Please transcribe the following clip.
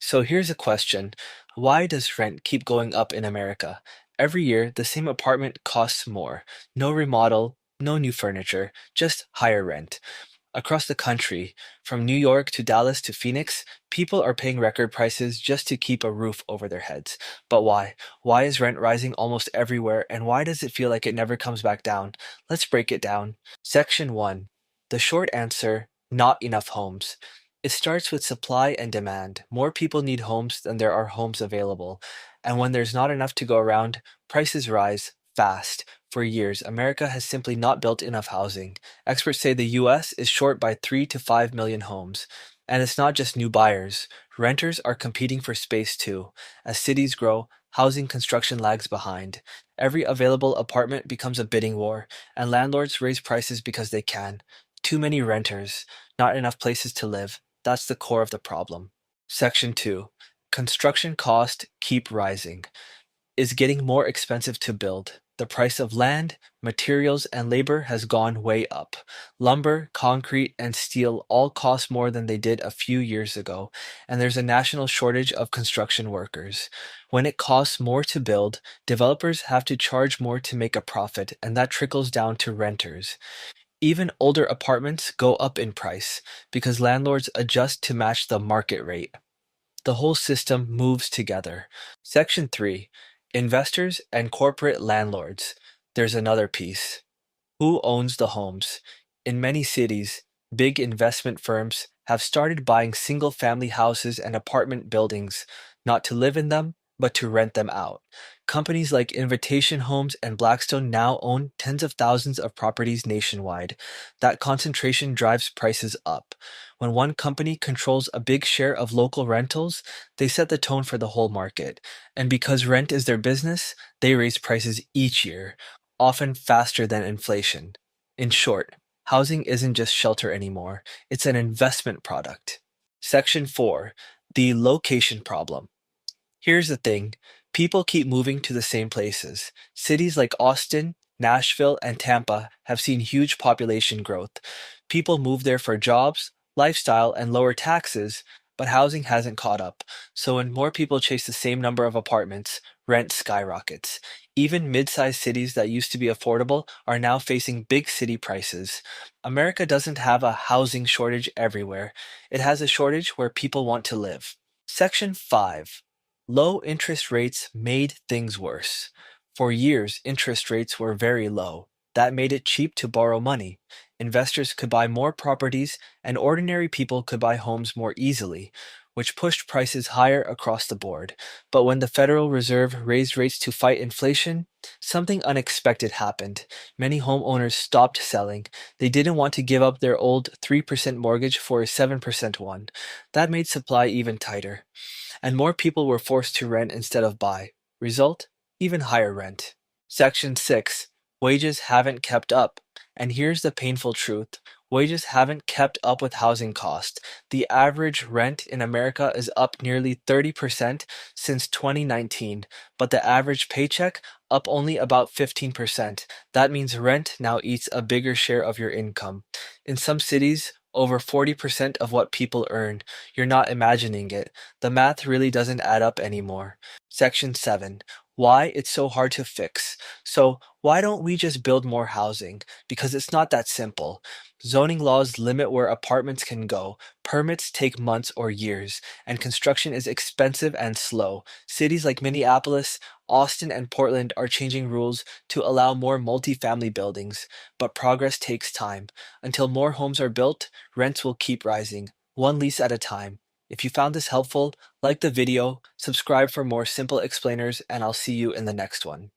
So here's a question. Why does rent keep going up in America? Every year, the same apartment costs more. No remodel, no new furniture, just higher rent. Across the country, from New York to Dallas to Phoenix, people are paying record prices just to keep a roof over their heads. But why? Why is rent rising almost everywhere, and why does it feel like it never comes back down? Let's break it down. Section 1. The short answer: not enough homes. It starts with supply and demand. More people need homes than there are homes available. And when there's not enough to go around, prices rise fast. For years, America has simply not built enough housing. Experts say the US is short by 3 to 5 million homes. And it's not just new buyers. Renters are competing for space too. As cities grow, housing construction lags behind. Every available apartment becomes a bidding war, and landlords raise prices because they can. Too many renters, not enough places to live. That's the core of the problem. Section 2. Construction costs keep rising. Is getting more expensive to build. The price of land, materials, and labor has gone way up. Lumber, concrete, and steel all cost more than they did a few years ago, and there's a national shortage of construction workers. When it costs more to build, developers have to charge more to make a profit, and that trickles down to renters. Even older apartments go up in price because landlords adjust to match the market rate. The whole system moves together. Section 3. Investors and corporate landlords. There's another piece. Who owns the homes? In many cities, big investment firms have started buying single family houses and apartment buildings, not to live in them, but to rent them out. Companies like Invitation Homes and Blackstone now own tens of thousands of properties nationwide. That concentration drives prices up. When one company controls a big share of local rentals, they set the tone for the whole market. And because rent is their business, they raise prices each year, often faster than inflation. In short, housing isn't just shelter anymore, it's an investment product. Section 4. The location problem. Here's the thing: people keep moving to the same places. Cities like Austin, Nashville, and Tampa have seen huge population growth. People move there for jobs, lifestyle, and lower taxes, but housing hasn't caught up. So when more people chase the same number of apartments, rent skyrockets. Even mid sized cities that used to be affordable are now facing big city prices. America doesn't have a housing shortage everywhere, it has a shortage where people want to live. Section 5. Low interest rates made things worse. For years, interest rates were very low. That made it cheap to borrow money. Investors could buy more properties, and ordinary people could buy homes more easily, which pushed prices higher across the board. But when the Federal Reserve raised rates to fight inflation, something unexpected happened. Many homeowners stopped selling. They didn't want to give up their old 3% mortgage for a 7% one. That made supply even tighter, and more people were forced to rent instead of buy. Result: even higher rent. Section 6. Wages haven't kept up. And here's the painful truth: wages haven't kept up with housing cost. The average rent in America is up nearly 30% since 2019, but the average paycheck up only about 15%. That means rent now eats a bigger share of your income. In some cities, over 40% of what people earn. You're not imagining it. The math really doesn't add up anymore. Section 7. Why it's so hard to fix. So, why don't we just build more housing? Because it's not that simple. Zoning laws limit where apartments can go, permits take months or years, and construction is expensive and slow. Cities like Minneapolis, Austin, and Portland are changing rules to allow more multifamily buildings, but progress takes time. Until more homes are built, rents will keep rising, one lease at a time. If you found this helpful, like the video, subscribe for more simple explainers, and I'll see you in the next one.